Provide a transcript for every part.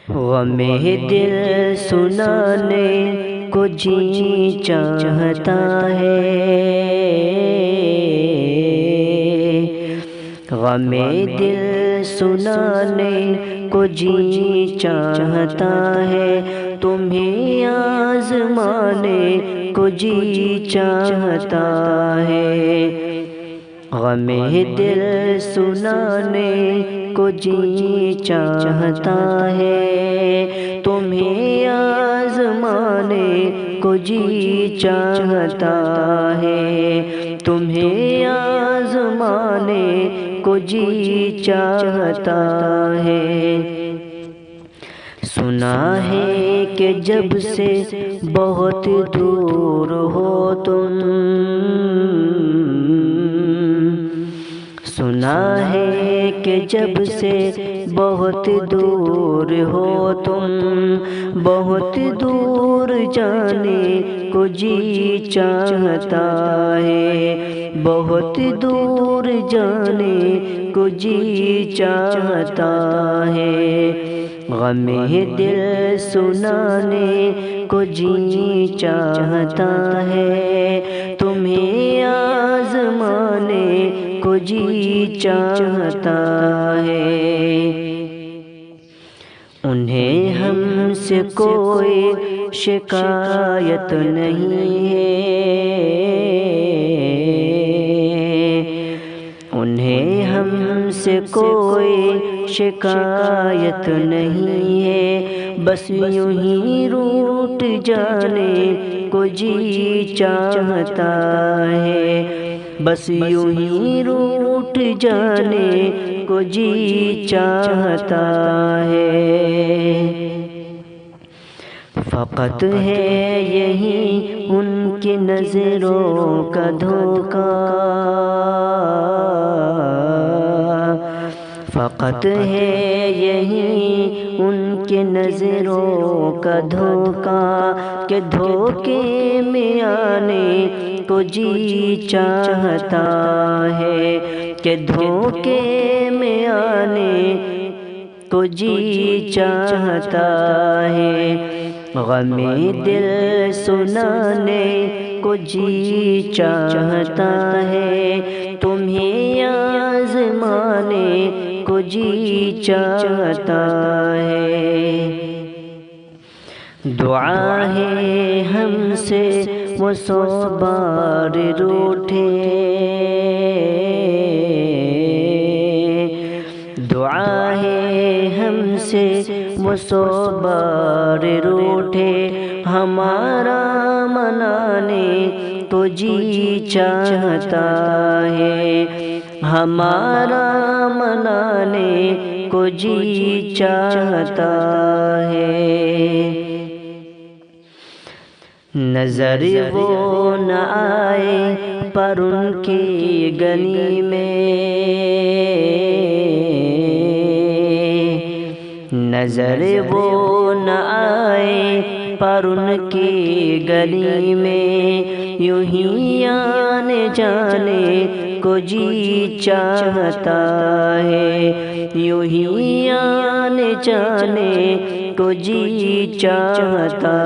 غم دل سنانے کو جی چاہتا ہے، غم دل سنانے کو جی چاہتا ہے، تمہیں آزمانے کو جی چاہتا ہے، غم دل سنانے کو جی چاہتا ہے، تمہیں آزمانے کو جی چاہتا ہے، تمہیں آزمانے کو جی چاہتا ہے۔ سنا ہے کہ جب سے بہت دور ہو تم، سنا ہے کہ جب سے بہت دور ہو تم، بہت دور جانے کو جی چاہتا ہے، بہت دور جانے کو جی چاہتا ہے، غم دل سنانے کو جی چاہتا ہے، تمہیں آزمانے کو جی چاہتا ہے۔ انہیں ہم سے کوئی شکایت نہیں ہے، انہیں ہم سے کوئی شکایت نہیں ہے، بس یوں ہی روٹ جانے کو جی چاہتا ہے، بس یوں ہی روٹ جانے کو جی چاہتا ہے۔ فقط ہے یہی ان کی نظروں کا دھوکہ، فقط ہے یہی ان کی نظروں کا دھوکہ، کہ دھوکے میں آنے کو جی چاہتا ہے، کہ دھوکے میں آنے کو جی چاہتا ہے، غم دل سنانے کو جی چاہتا ہے، تمہیں آزمانے کو جی چاہتا ہے۔ دعا ہے ہم سے وہ 100 بار روٹھے، دعا ہے ہم سے وہ 100 بار روٹھے، ہمارا منانے کو جی چاہتا ہے، ہمارا منانے کو جی چاہتا ہے۔ نظر وہ نہ آئے پر ان کی گلی میں، نظر وہ نہ آئے پر ان کی گلی میں، یوں ہی آنے جانے کو جی چاہتا ہے، یوں ہی آنے جانے کو جی چاہتا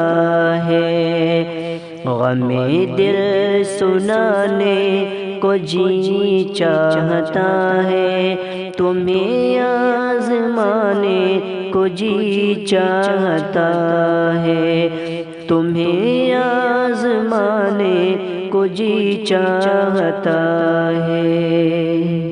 ہے، غم دل سنانے کو جی چاہتا ہے، تمہیں آزمانے کو جی چاہتا ہے، تمہیں آزمانے کو جی چاہتا ہے۔